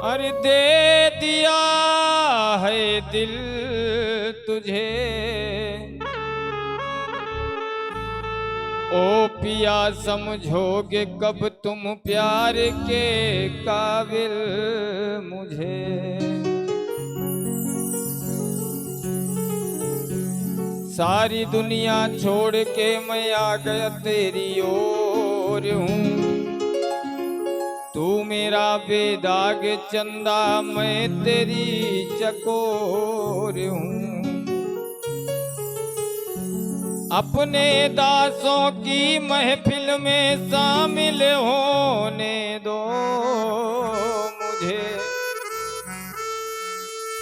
अरे दे दिया है दिल तुझे ओ पिया, समझोगे कब तुम प्यार के काबिल मुझे। सारी दुनिया छोड़ के मैं आ गया तेरी ओर हूँ, तू मेरा बेदाग चंदा मैं तेरी चकोर हूँ। अपने दासों की महफिल में शामिल होने दो मुझे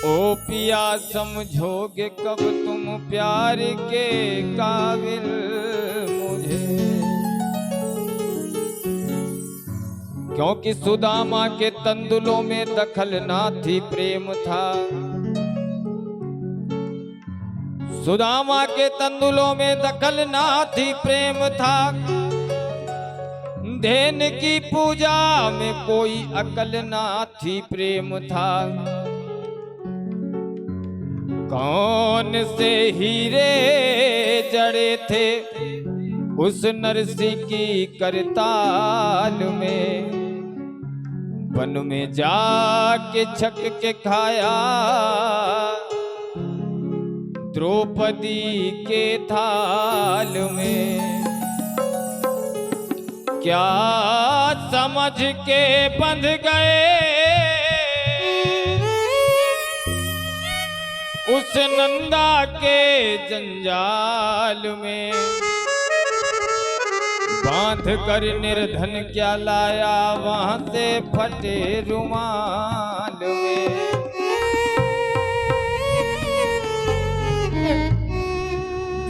ओ पिया, समझोगे कब तुम प्यार के काबिल मुझे। क्योंकि सुदामा के तंदुलों में दखल ना थी प्रेम था, सुदामा के तंदुलों में दखल ना थी प्रेम था। धैन की पूजा में कोई अकल ना थी प्रेम था। कौन से हीरे जड़े थे उस नरसी की करताल में, वन में जाके छक के खाया द्रौपदी के थाल में। क्या समझ के बंध गए उस नंदा के जंजाल में, बांध कर निर्धन क्या लाया वहां से फटे रुमाल में।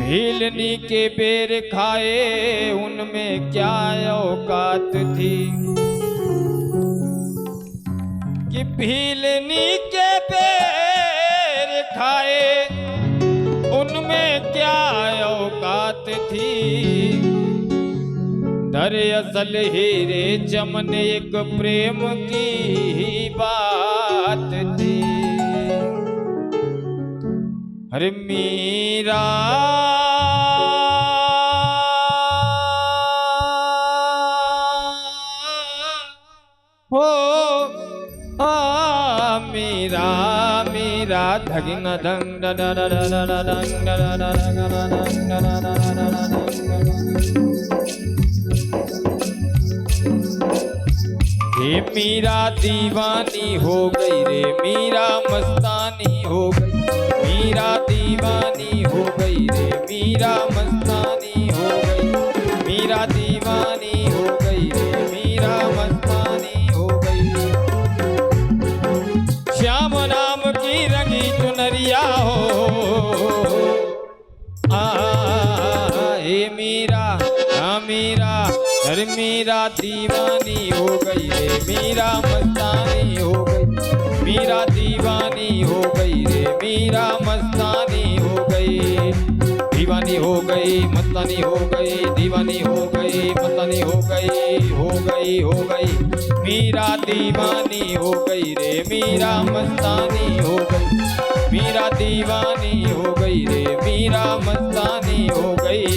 भीलनी के बेर खाए उनमें क्या औकात थी, कि भीलनी के बेर खाए उनमें क्या औकात थी। दरअसल हीरे चमन एक प्रेम की ही बात थी। अरे मीरा हो मीरा मीरा धगिंग दंग हे मीरा दीवानी हो गई रे, मीरा मस्तानी हो गई, मीरा दीवानी हो गई रे, मीरा मस्तानी हो गई, मीरा दीवानी हो गई रे, मीरा मस्तानी हो गई। श्याम नाम की रंगी चुनरिया हो हे मीरा मीरा, अरे मीरा दीवानी हो गई रे, मीरा मस्तानी हो गई, मीरा दीवानी हो गई रे, मीरा मस्तानी हो गई। दीवानी हो गई मस्तानी हो गई, दीवानी हो गई मस्तानी हो गई, हो गई हो गई। मीरा दीवानी हो गई रे, मीरा मस्तानी हो गई, मीरा दीवानी हो गई रे, मीरा मस्तानी हो गई।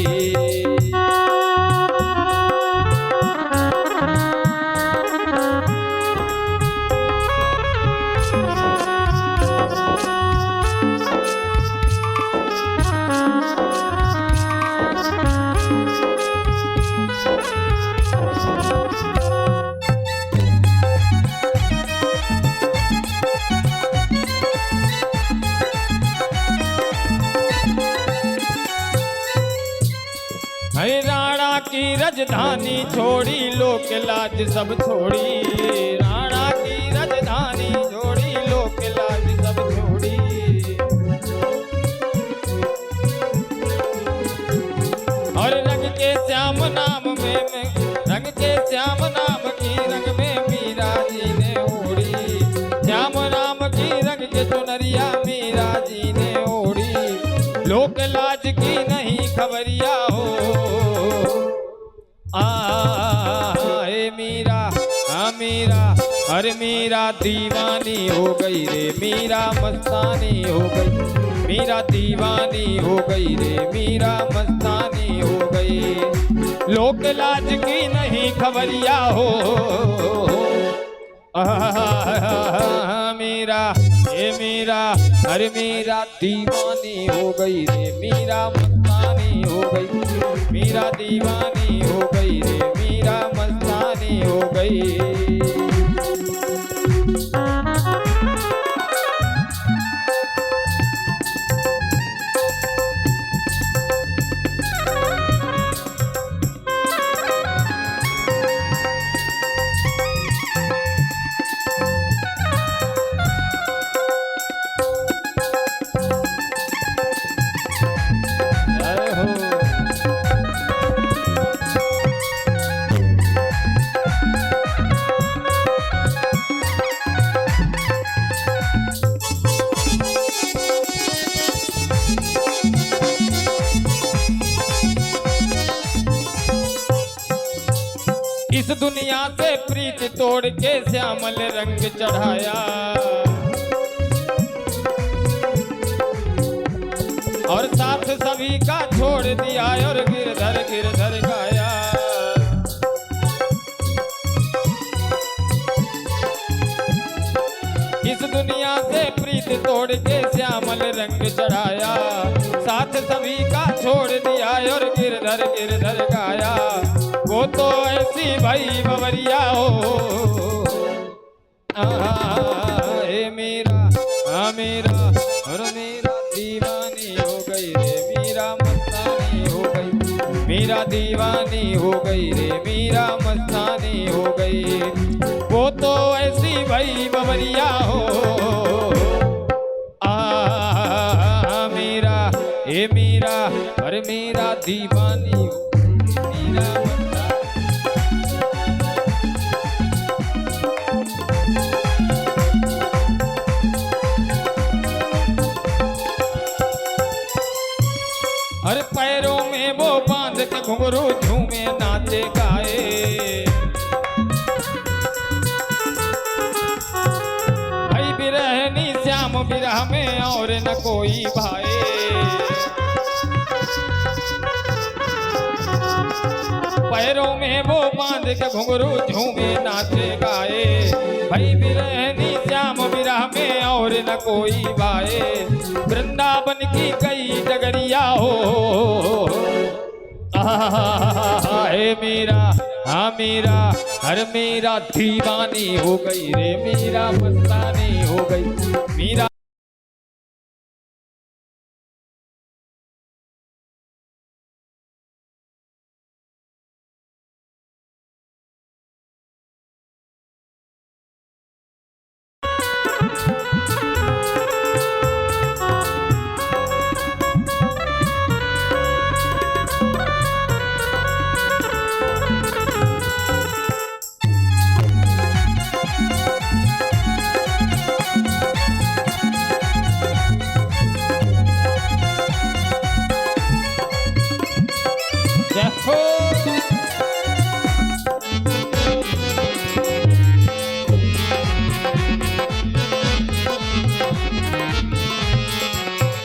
राणा की राजधानी छोड़ी, लोक लाज सब छोड़ी, राणा की राजधानी छोड़ी, लोक लाज सब छोड़ी। और रंग के श्याम नाम में रंग के श्याम नाम की रंग में मीरा जी ने ओढ़ी, श्याम नाम की रंग के चुनरिया मीरा जी ने ओढ़ी। लोक लाज की नहीं खबरिया हो अरे मीरा दीवानी हो गई रे मीरा मस्तानी हो गई, मीरा दीवानी हो गई रे मीरा मस्तानी हो गई। लोक लाज की नहीं खबरिया हो मीरा, ये मीरा, अरे मीरा दीवानी हो गई रे मीरा मस्तानी हो गई, मीरा दीवानी हो गई रे मीरा मस्तानी हो गई। इस दुनिया से प्रीत तोड़ के श्यामल रंग चढ़ाया, और साथ सभी का छोड़ दिया और गिरधर गाया। इस दुनिया से प्रीत तोड़ के श्यामल रंग चढ़ाया, साथ सभी का छोड़ दिया और गिरधर गाया। वो तो ऐसी भाई बवरिया हो मेरा, मेरा और मेरा दीवानी हो गई रे मीरा मस्तानी हो गई, मीरा दीवानी हो गई रे मीरा मस्तानी हो गई। वो तो ऐसी भाई बवरिया हो मेरा, ए मीरा और मेरा दीवानी हो मीरा मस्तानी। अरे पैरों में वो बांध के घुंघरू झूमे नाचे गाए, भाई बिरहनी श्याम बिरह में और न कोई भाए। पैरों में वो बांध के घुंघरू झूमे नाचे गाए, भाई बिरहनी श्याम बिरह में और न कोई भाए। वृंदावन की कई डगरिया हो मेरा, हाँ मेरा, हर मेरा दीवानी हो गई रे मीरा मस्तानी हो गई, मीरा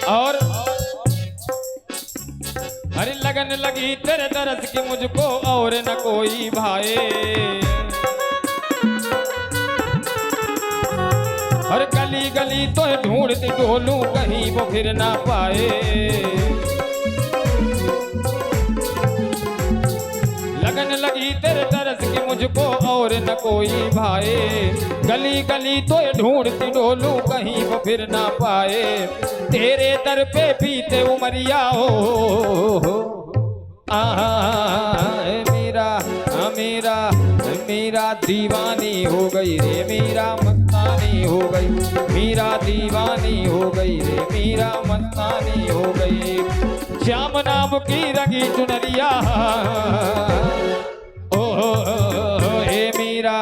और अरे लगन लगी तेरे दर्द की मुझको और न कोई भाए। हर गली गली तो ढूंढती ढोलूं कहीं वो फिर ना पाए। लगन लगी तेरे दर्द की मुझको और न कोई भाए। गली गली तो ढूंढती ढोलूं कहीं वो फिर ना पाए। तेरे दर पे पीते उमरिया हो मेरा, मेरा, मेरा दीवानी हो गई रे मीरा मस्तानी हो गई, मीरा दीवानी हो गई रे मीरा मस्तानी हो गई। श्याम नाम की रंगी चुनरिया हे मीरा,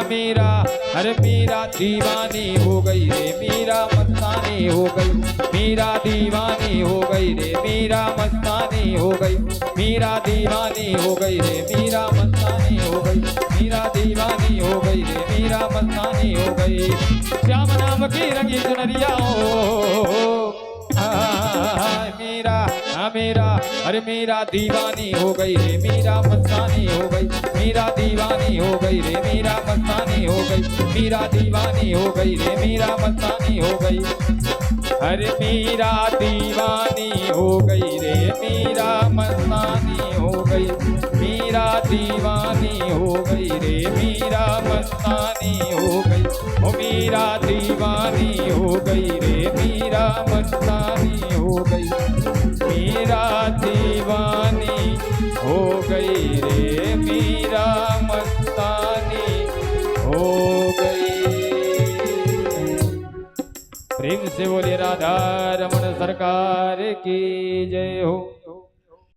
मीरा, अरे मीरा दीवानी हो गई रे मीरा मस्तानी हो गई, मीरा दीवानी हो गई रे मीरा मस्तानी हो गई, मीरा दीवानी हो गई रे मीरा मस्तानी हो गई, मीरा दीवानी हो गई रे मीरा मीरा मस्तानी हो गई। श्याम नाम की रंगी चुनरिया मीरा मीरा अरे मीरा दीवानी हो गई रे मीरा मस्तानी हो गई। मीरा दीवानी हो गई रे मीरा मस्तानी हो गई। मीरा दीवानी हो गई रे मीरा मस्तानी हो गई। अरे मीरा दीवानी हो गई रे मीरा मस्तानी हो गई। मीरा दीवानी हो गई रे मीरा मस्तानी हो गई। ओ मीरा दीवानी हो गई रे मीरा मस्तानी हो गई। मीरा दीवानी हो गई रे मीरा मस्तानी हो गई। प्रेम से बोले राधा रमण सरकार की जय हो।